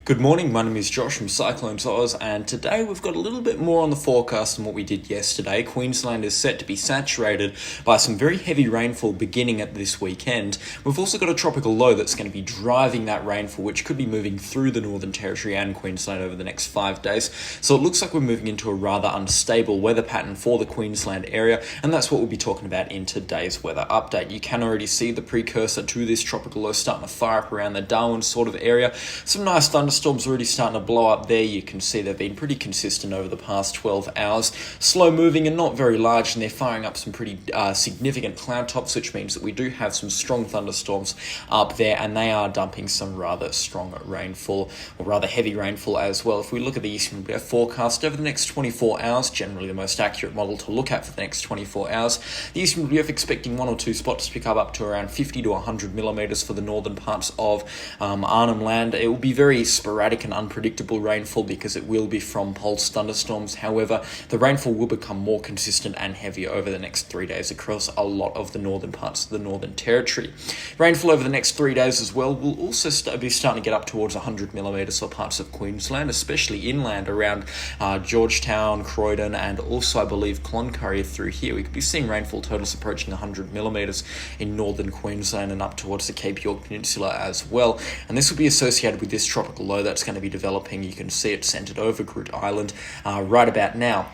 Good morning, my name is Josh from Cyclones Oz, and today we've got a little bit more on the forecast than what we did yesterday. Queensland is set to be saturated by some very heavy rainfall beginning at this weekend. We've also got a tropical low that's going to be driving that rainfall, which could be moving through the Northern Territory and Queensland over the next 5 days. So it looks like we're moving into a rather unstable weather pattern for the Queensland area, and that's what we'll be talking about in today's weather update. You can already see the precursor to this tropical low starting to fire up around the Darwin sort of area. Some nice thunderstorms already starting to blow up there. You can see they've been pretty consistent over the past 12 hours. Slow moving and not very large, and they're firing up some pretty significant cloud tops, which means that we do have some strong thunderstorms up there, and they are dumping some rather strong rainfall, or rather heavy rainfall as well. If we look at the Eastern forecast over the next 24 hours, generally the most accurate model to look at for the next 24 hours, the Eastern expecting one or two spots to pick up to around 50 to 100 millimetres for the northern parts of Arnhem Land. It will be very sporadic and unpredictable rainfall because it will be from pulse thunderstorms. However, the rainfall will become more consistent and heavy over the next 3 days across a lot of the northern parts of the Northern Territory. Rainfall over the next 3 days as well will also be starting to get up towards 100 millimetres for parts of Queensland, especially inland around Georgetown, Croydon, and also I believe Cloncurry through here. We could be seeing rainfall totals approaching 100 millimetres in northern Queensland and up towards the Cape York Peninsula as well. And this will be associated with this tropical low that's going to be developing. You can see it centred over Groote Island right about now.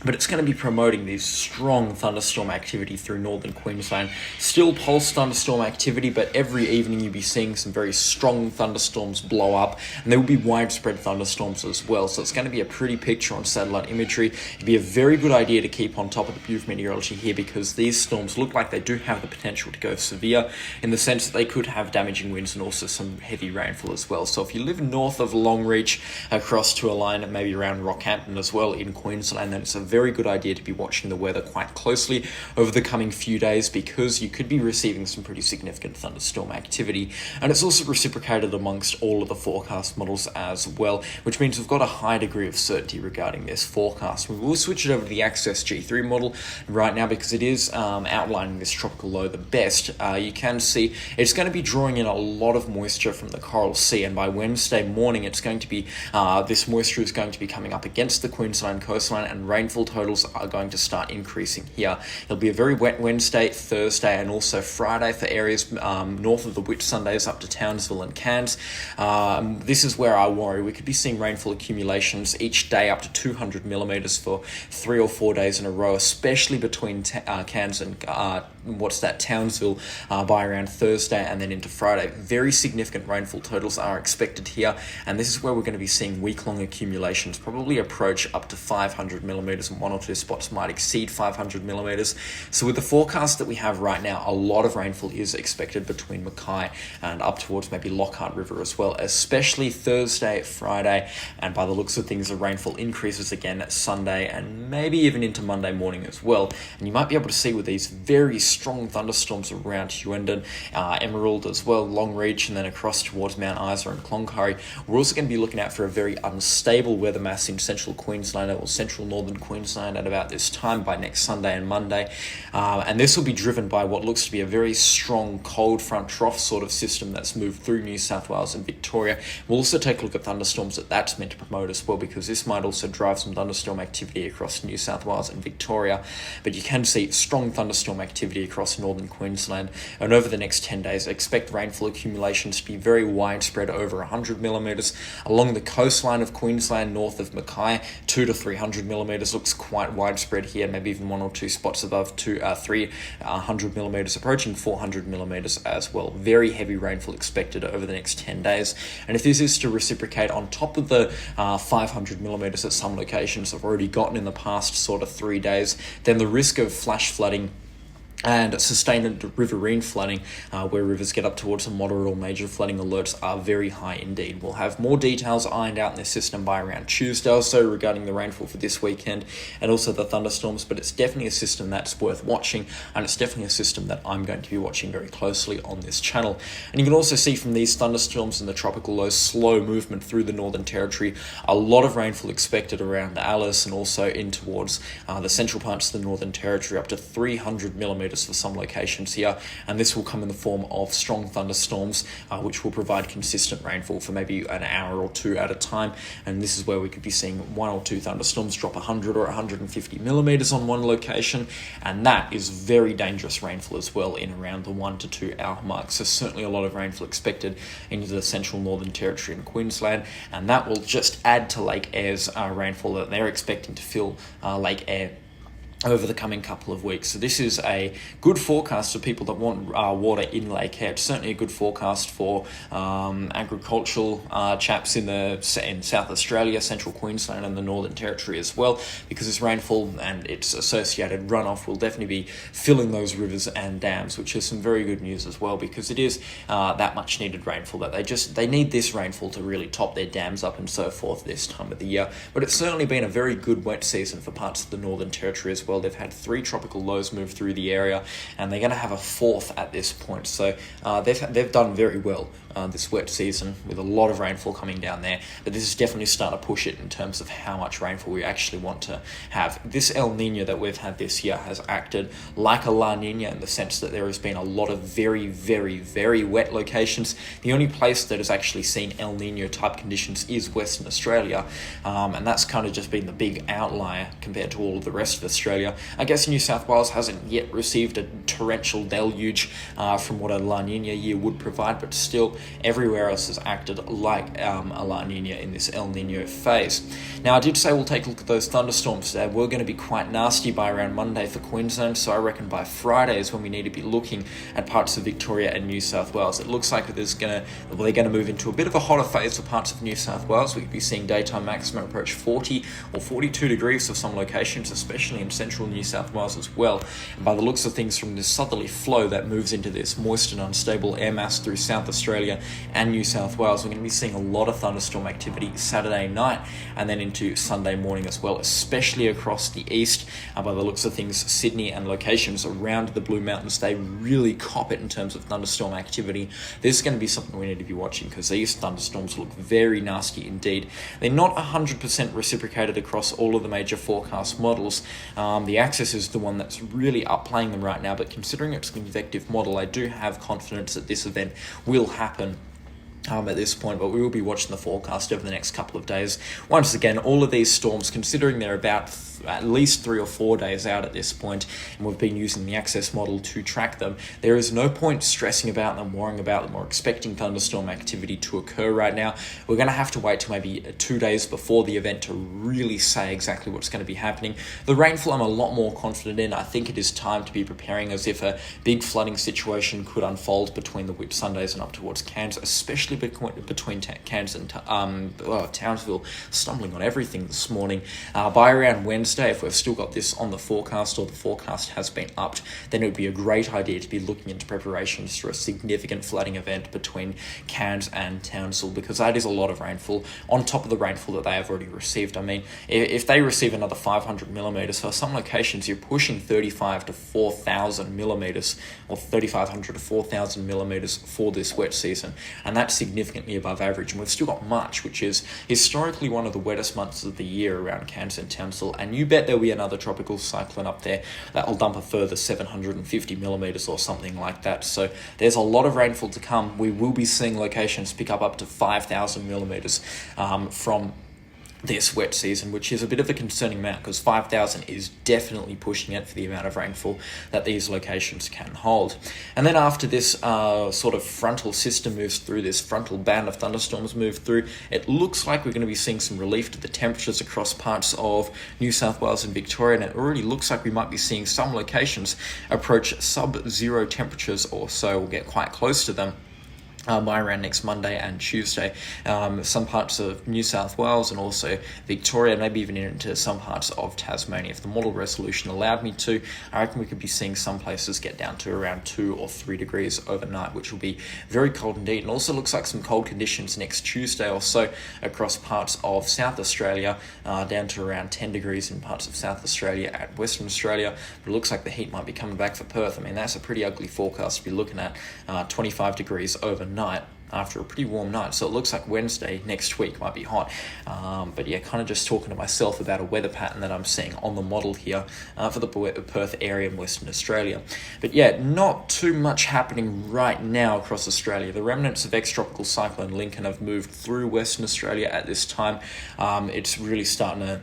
But it's going to be promoting this strong thunderstorm activity through northern Queensland. Still pulse thunderstorm activity, but every evening you'll be seeing some very strong thunderstorms blow up, and there will be widespread thunderstorms as well. So it's going to be a pretty picture on satellite imagery. It'd be a very good idea to keep on top of the beautiful meteorology here, because these storms look like they do have the potential to go severe in the sense that they could have damaging winds and also some heavy rainfall as well. So if you live north of Longreach across to a line maybe around Rockhampton as well in Queensland, then it's a very good idea to be watching the weather quite closely over the coming few days, because you could be receiving some pretty significant thunderstorm activity. And it's also reciprocated amongst all of the forecast models as well, which means we've got a high degree of certainty regarding this forecast. We will switch it over to the Access G3 model right now because it is outlining this tropical low the best. You can see it's going to be drawing in a lot of moisture from the Coral Sea, and by Wednesday morning it's going to be this moisture is going to be coming up against the Queensland coastline, and rainfall totals are going to start increasing here. It'll be a very wet Wednesday, Thursday, and also Friday for areas north of the Whitsundays up to Townsville and Cairns. This is where I worry. We could be seeing rainfall accumulations each day up to 200 millimetres for 3 or 4 days in a row, especially between Cairns and Townsville by around Thursday and then into Friday. Very significant rainfall totals are expected here, and this is where we're going to be seeing week-long accumulations probably approach up to 500 millimetres, and one or two spots might exceed 500 millimetres. So with the forecast that we have right now, a lot of rainfall is expected between Mackay and up towards maybe Lockhart River as well, especially Thursday, Friday, and by the looks of things, the rainfall increases again Sunday and maybe even into Monday morning as well. And you might be able to see with these very strong thunderstorms around Hughenden, Emerald as well, Longreach, and then across towards Mount Isa and Cloncurry. We're also going to be looking out for a very unstable weather mass in central Queensland or central northern Queensland at about this time by next Sunday and Monday. And this will be driven by what looks to be a very strong cold front trough sort of system that's moved through New South Wales and Victoria. We'll also take a look at thunderstorms that's meant to promote as well, because this might also drive some thunderstorm activity across New South Wales and Victoria. But you can see strong thunderstorm activity across northern Queensland, and over the next 10 days expect rainfall accumulations to be very widespread, over 100 millimetres along the coastline of Queensland north of Mackay. 200 to 300 millimetres looks quite widespread here, maybe even one or two spots above 300 millimetres, approaching 400 millimetres as well. Very heavy rainfall expected over the next 10 days, and if this is to reciprocate on top of the 500 millimetres that some locations have already gotten in the past sort of 3 days, then the risk of flash flooding and sustained riverine flooding, where rivers get up towards a moderate or major flooding alerts, are very high indeed. We'll have more details ironed out in this system by around Tuesday or so regarding the rainfall for this weekend and also the thunderstorms, but it's definitely a system that's worth watching, and it's definitely a system that I'm going to be watching very closely on this channel. And you can also see from these thunderstorms and the tropical low slow movement through the Northern Territory, a lot of rainfall expected around Alice and also in towards the central parts of the Northern Territory, up to 300 millimetres millimetres for some locations here, and this will come in the form of strong thunderstorms, which will provide consistent rainfall for maybe an hour or two at a time. And this is where we could be seeing 1 or 2 thunderstorms drop 100 or 150 millimetres on one location, and that is very dangerous rainfall as well in around the 1 to 2 hour mark. So certainly a lot of rainfall expected into the Central Northern Territory in Queensland, and that will just add to Lake Air's rainfall that they're expecting to fill Lake Air over the coming couple of weeks. So this is a good forecast for people that want water in Lake Air. It's certainly a good forecast for agricultural chaps in South Australia, Central Queensland and the Northern Territory as well, because this rainfall and its associated runoff will definitely be filling those rivers and dams, which is some very good news as well, because it is that much needed rainfall that they need this rainfall to really top their dams up and so forth this time of the year. But it's certainly been a very good wet season for parts of the Northern Territory as well. They've had 3 tropical lows move through the area, and they're going to have a 4th at this point. So they've done very well this wet season with a lot of rainfall coming down there. But this is definitely starting to push it in terms of how much rainfall we actually want to have. This El Nino that we've had this year has acted like a La Nina in the sense that there has been a lot of very, very, very wet locations. The only place that has actually seen El Nino type conditions is Western Australia, and that's kind of just been the big outlier compared to all of the rest of Australia. I guess New South Wales hasn't yet received a torrential deluge from what a La Nina year would provide, but still everywhere else has acted like a La Nina in this El Nino phase. Now, I did say we'll take a look at those thunderstorms. They were going to be quite nasty by around Monday for Queensland, so I reckon by Friday is when we need to be looking at parts of Victoria and New South Wales. It looks like they're going to move into a bit of a hotter phase for parts of New South Wales. We could be seeing daytime maximum approach 40 or 42 degrees for some locations, especially in central New South Wales as well. And by the looks of things, from this southerly flow that moves into this moist and unstable air mass through South Australia and New South Wales, we're going to be seeing a lot of thunderstorm activity Saturday night and then into Sunday morning as well, especially across the east. By the looks of things, Sydney and locations around the Blue Mountains, they really cop it in terms of thunderstorm activity. This is going to be something we need to be watching, because these thunderstorms look very nasty indeed. They're not 100% reciprocated across all of the major forecast models. The Axis is the one that's really upplaying them right now, but considering it's a convective model, I do have confidence that this event will happen at this point, but we will be watching the forecast over the next couple of days. Once again, all of these storms, considering they're about at least 3 or 4 days out at this point, and we've been using the Access model to track them, there is no point stressing about them, worrying about them, or expecting thunderstorm activity to occur right now. We're going to have to wait till maybe 2 days before the event to really say exactly what's going to be happening. The rainfall I'm a lot more confident in. I think it is time to be preparing as if a big flooding situation could unfold between the Whitsundays and up towards Cairns, especially between Cairns and Townsville. Stumbling on everything this morning. By around Wednesday, if we've still got this on the forecast, or the forecast has been upped, then it would be a great idea to be looking into preparations for a significant flooding event between Cairns and Townsville, because that is a lot of rainfall on top of the rainfall that they have already received. I mean, if they receive another 500 millimetres, for some locations you're pushing 35 to 4,000 millimetres, or 3,500 to 4,000 millimetres for this wet season, and that's significantly above average. And we've still got March, which is historically one of the wettest months of the year around Cairns and Townsville, and you bet there'll be another tropical cyclone up there that'll dump a further 750 millimetres or something like that. So there's a lot of rainfall to come. We will be seeing locations pick up to 5,000 millimetres from this wet season, which is a bit of a concerning amount, because 5,000 is definitely pushing it for the amount of rainfall that these locations can hold. And then after this sort of frontal system moves through, this frontal band of thunderstorms move through, it looks like we're going to be seeing some relief to the temperatures across parts of New South Wales and Victoria, and it already looks like we might be seeing some locations approach sub-zero temperatures or so, or get quite close to them by around next Monday and Tuesday. Some parts of New South Wales and also Victoria, maybe even into some parts of Tasmania. If the model resolution allowed me to, I reckon we could be seeing some places get down to around 2 or 3 degrees overnight, which will be very cold indeed. And also looks like some cold conditions next Tuesday or so across parts of South Australia, down to around 10 degrees in parts of South Australia and Western Australia. But it looks like the heat might be coming back for Perth. I mean, that's a pretty ugly forecast to be looking at, 25 degrees overnight. after a pretty warm night. So it looks like Wednesday next week might be hot. But yeah, kind of just talking to myself about a weather pattern that I'm seeing on the model here for the Perth area in Western Australia. But yeah, not too much happening right now across Australia. The remnants of ex-tropical cyclone Lincoln have moved through Western Australia at this time. It's really starting to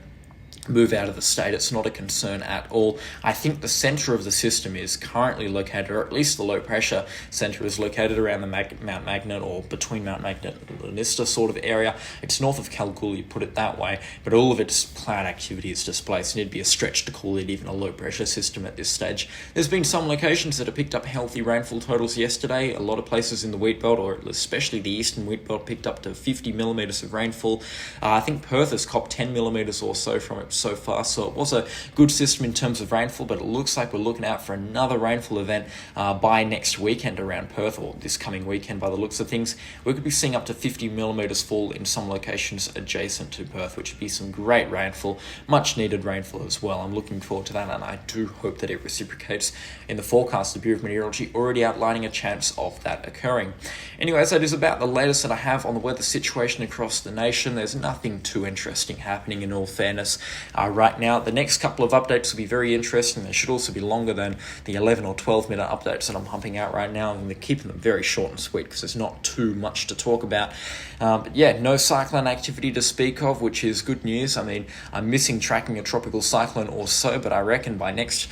move out of the state. It's not a concern at all. I think the centre of the system is currently located, or at least the low pressure centre is located around the Mount Magnet, or between Mount Magnet and Lanista sort of area. It's north of Kalgoorlie, put it that way, but all of its cloud activity is displaced, and it'd be a stretch to call it even a low pressure system at this stage. There's been some locations that have picked up healthy rainfall totals yesterday. A lot of places in the wheat belt, or especially the eastern wheat belt, picked up to 50 millimetres of rainfall. I think Perth has copped 10 millimetres or so from it so far, so it was a good system in terms of rainfall, but it looks like we're looking out for another rainfall event by next weekend around Perth, or this coming weekend by the looks of things. We could be seeing up to 50 millimetres fall in some locations adjacent to Perth, which would be some great rainfall, much needed rainfall as well. I'm looking forward to that, and I do hope that it reciprocates in the forecast. The Bureau of Meteorology already outlining a chance of that occurring. Anyways, that is about the latest that I have on the weather situation across the nation. There's nothing too interesting happening, in all fairness. Right now, the next couple of updates will be very interesting. They should also be longer than the 11 or 12 minute updates that I'm pumping out right now, and they're keeping them very short and sweet because there's not too much to talk about. But yeah, no cyclone activity to speak of, which is good news. I mean, I'm missing tracking a tropical cyclone or so, but I reckon by next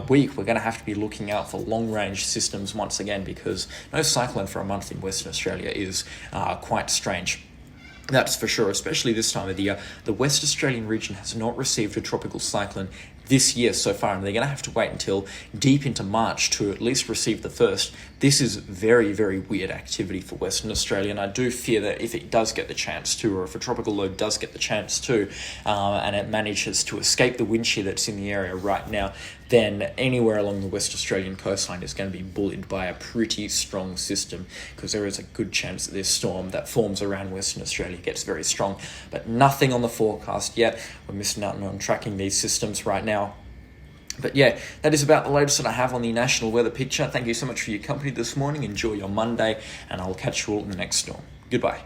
week we're going to have to be looking out for long range systems once again, because no cyclone for a month in Western Australia is quite strange. That's for sure, especially this time of the year. The West Australian region has not received a tropical cyclone this year so far, and they're going to have to wait until deep into March to at least receive the first. This is very, very weird activity for Western Australia, and I do fear that if it does get the chance to, or if a tropical low does get the chance to, and it manages to escape the wind shear that's in the area right now, then anywhere along the West Australian coastline is going to be bullied by a pretty strong system, because there is a good chance that this storm that forms around Western Australia gets very strong. But nothing on the forecast yet. We're missing out on tracking these systems right now. But yeah, that is about the latest that I have on the national weather picture. Thank you so much for your company this morning. Enjoy your Monday, and I'll catch you all in the next storm. Goodbye.